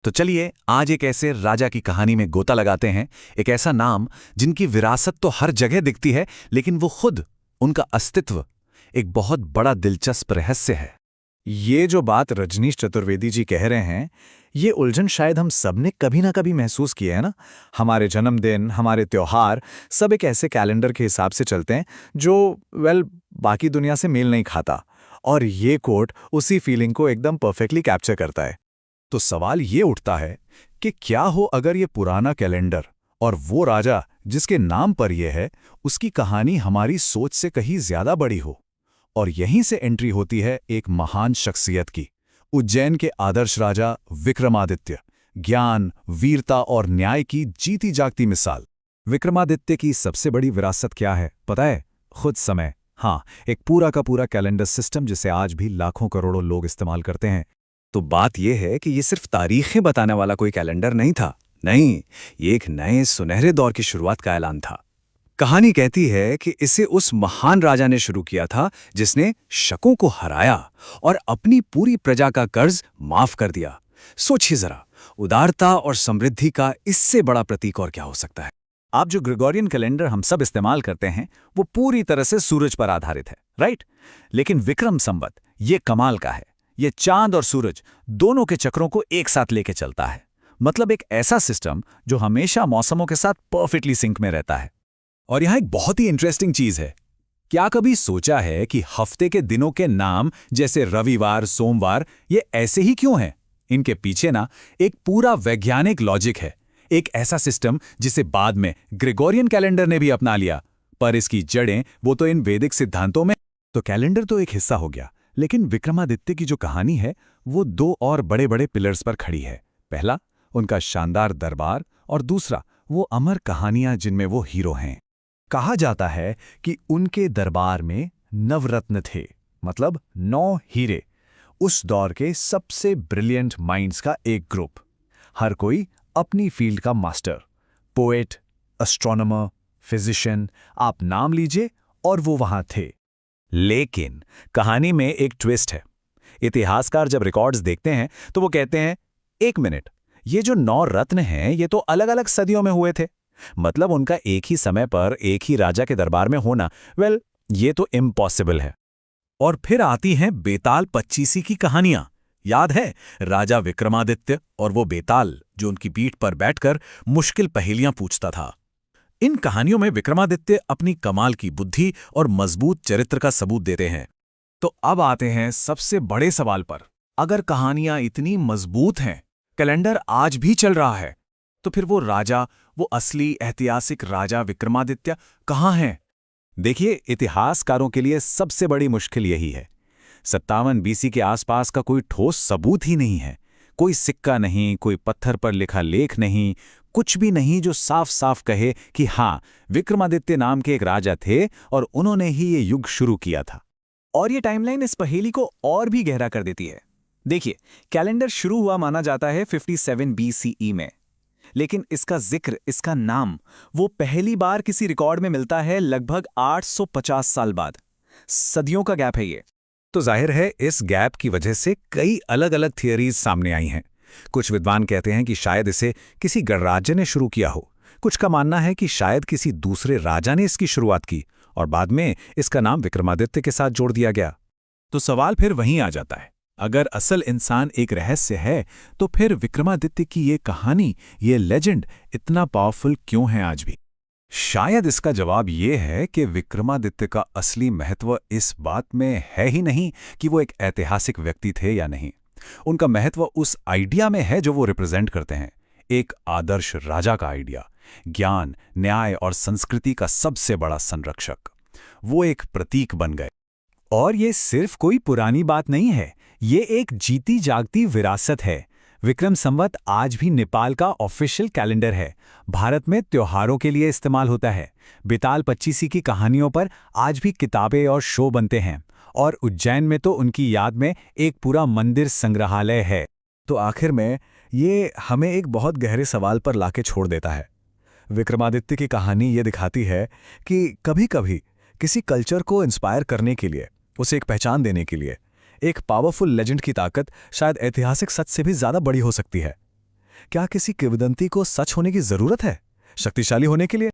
तो चलिए आज एक ऐसे राजा की कहानी में गोता लगाते हैं। एक ऐसा नाम जिनकी विरासत तो हर जगह दिखती है, लेकिन वो खुद, उनका अस्तित्व एक बहुत बड़ा दिलचस्प रहस्य है। ये जो बात रजनीश चतुर्वेदी जी कह रहे हैं, ये उलझन शायद हम सब ने कभी ना कभी महसूस किया है ना। हमारे जन्मदिन, हमारे त्योहार, सब एक ऐसे कैलेंडर के हिसाब से चलते हैं जो बाकी दुनिया से मेल नहीं खाता। और ये कोट उसी फीलिंग को एकदम परफेक्टली कैप्चर करता है। तो सवाल ये उठता है कि क्या हो अगर ये पुराना कैलेंडर और वो राजा जिसके नाम पर यह है, उसकी कहानी हमारी सोच से कहीं ज्यादा बड़ी हो। और यहीं से एंट्री होती है एक महान शख्सियत की, उज्जैन के आदर्श राजा विक्रमादित्य। ज्ञान, वीरता और न्याय की जीती जागती मिसाल। विक्रमादित्य की सबसे बड़ी विरासत क्या है पता है? खुद समय। हाँ, एक पूरा का पूरा कैलेंडर सिस्टम जिसे आज भी लाखों करोड़ों लोग इस्तेमाल करते हैं। तो बात यह है कि ये सिर्फ तारीखें बताने वाला कोई कैलेंडर नहीं था। नहीं, ये एक नए सुनहरे दौर की शुरुआत का ऐलान था। कहानी कहती है कि इसे उस महान राजा ने शुरू किया था जिसने शकों को हराया और अपनी पूरी प्रजा का कर्ज माफ कर दिया। सोचिए जरा, उदारता और समृद्धि का इससे बड़ा प्रतीक और क्या हो सकता है। आप जो ग्रेगोरियन कैलेंडर हम सब इस्तेमाल करते हैं, वो पूरी तरह से सूरज पर आधारित है, राइट? लेकिन विक्रम संवत ये कमाल का है। ये चांद और सूरज दोनों के चक्रों को एक साथ लेके चलता है। मतलब एक ऐसा सिस्टम जो हमेशा मौसमों के साथ परफेक्टली सिंक में रहता है। और यहाँ एक बहुत ही इंटरेस्टिंग चीज है। क्या कभी सोचा है कि हफ्ते के दिनों के नाम जैसे रविवार, सोमवार, ये ऐसे ही क्यों हैं? इनके पीछे ना एक पूरा वैज्ञानिक लॉजिक है। एक ऐसा सिस्टम जिसे बाद में ग्रेगोरियन कैलेंडर ने भी अपना लिया, पर इसकी जड़ें वो तो इन वैदिक सिद्धांतों में। तो कैलेंडर तो एक हिस्सा हो गया, लेकिन विक्रमादित्य की जो कहानी है वो दो और बड़े बड़े पिलर्स पर खड़ी है। पहला, उनका शानदार दरबार, और दूसरा वो अमर कहानियां जिनमें वो हीरो हैं। कहा जाता है कि उनके दरबार में नवरत्न थे, मतलब 9 हीरे। उस दौर के सबसे ब्रिलियंट माइंड्स का एक ग्रुप, हर कोई अपनी फील्ड का मास्टर। पोएट, एस्ट्रोनॉमर, फिजिशियन, आप नाम लीजिए, और वो वहां थे। लेकिन कहानी में एक ट्विस्ट है। इतिहासकार जब रिकॉर्ड्स देखते हैं तो वो कहते हैं, एक मिनट, ये जो 9 रत्न हैं ये तो अलग अलग सदियों में हुए थे। मतलब उनका एक ही समय पर एक ही राजा के दरबार में होना, ये तो इम्पॉसिबल है। और फिर आती हैं बेताल 25 की कहानियां। याद है, राजा विक्रमादित्य और वो बेताल जो उनकी पीठ पर बैठकर मुश्किल पहेलियां पूछता था। इन कहानियों में विक्रमादित्य अपनी कमाल की बुद्धि और मजबूत चरित्र का सबूत देते हैं। तो अब आते हैं सबसे बड़े सवाल पर। अगर कहानियां इतनी मजबूत हैं, कैलेंडर आज भी चल रहा है, तो फिर वो राजा, वो असली ऐतिहासिक राजा विक्रमादित्य कहाँ हैं? देखिए, इतिहासकारों के लिए सबसे बड़ी मुश्किल यही है। 57 बीसी के आसपास का कोई ठोस सबूत ही नहीं है। कोई सिक्का नहीं, कोई पत्थर पर लिखा लेख नहीं, कुछ भी नहीं जो साफ साफ कहे कि हाँ, विक्रमादित्य नाम के एक राजा थे और उन्होंने ही ये युग शुरू किया था। और ये टाइमलाइन इस पहेली को और भी गहरा कर देती है। देखिए, कैलेंडर शुरू हुआ माना जाता है 57 बीसीई में, लेकिन इसका जिक्र, इसका नाम, वो पहली बार किसी रिकॉर्ड में मिलता है लगभग 850 साल बाद। सदियों का गैप है ये। तो जाहिर है इस गैप की वजह से कई अलग अलग थियरीज सामने आई हैं। कुछ विद्वान कहते हैं कि शायद इसे किसी गणराज्य ने शुरू किया हो। कुछ का मानना है कि शायद किसी दूसरे राजा ने इसकी शुरुआत की और बाद में इसका नाम विक्रमादित्य के साथ जोड़ दिया गया। तो सवाल फिर वहीं आ जाता है, अगर असल इंसान एक रहस्य है, तो फिर विक्रमादित्य की ये कहानी, ये लेजेंड इतना पावरफुल क्यों है आज भी? शायद इसका जवाब ये है कि विक्रमादित्य का असली महत्व इस बात में है ही नहीं कि वो एक ऐतिहासिक व्यक्ति थे या नहीं। उनका महत्व उस आइडिया में है जो वो रिप्रेजेंट करते हैं, एक आदर्श राजा का आइडिया, ज्ञान, न्याय और संस्कृति का सबसे बड़ा संरक्षक। वो एक प्रतीक बन गए। और ये सिर्फ कोई पुरानी बात नहीं है, ये एक जीती जागती विरासत है। विक्रम संवत आज भी नेपाल का ऑफिशियल कैलेंडर है। भारत में त्योहारों के लिए इस्तेमाल होता है। बेताल 25 की कहानियों पर आज भी किताबें और शो बनते हैं। और उज्जैन में तो उनकी याद में एक पूरा मंदिर संग्रहालय है। तो आखिर में ये हमें एक बहुत गहरे सवाल पर लाके छोड़ देता है। विक्रमादित्य की कहानी ये दिखाती है कि कभी-कभी किसी कल्चर को इंस्पायर करने के लिए, उसे एक पहचान देने के लिए, एक पावरफुल लेजेंड की ताकत शायद ऐतिहासिक सच से भी ज्यादा बड़ी हो सकती है। क्या किसी किंवदंती को सच होने की जरूरत है शक्तिशाली होने के लिए?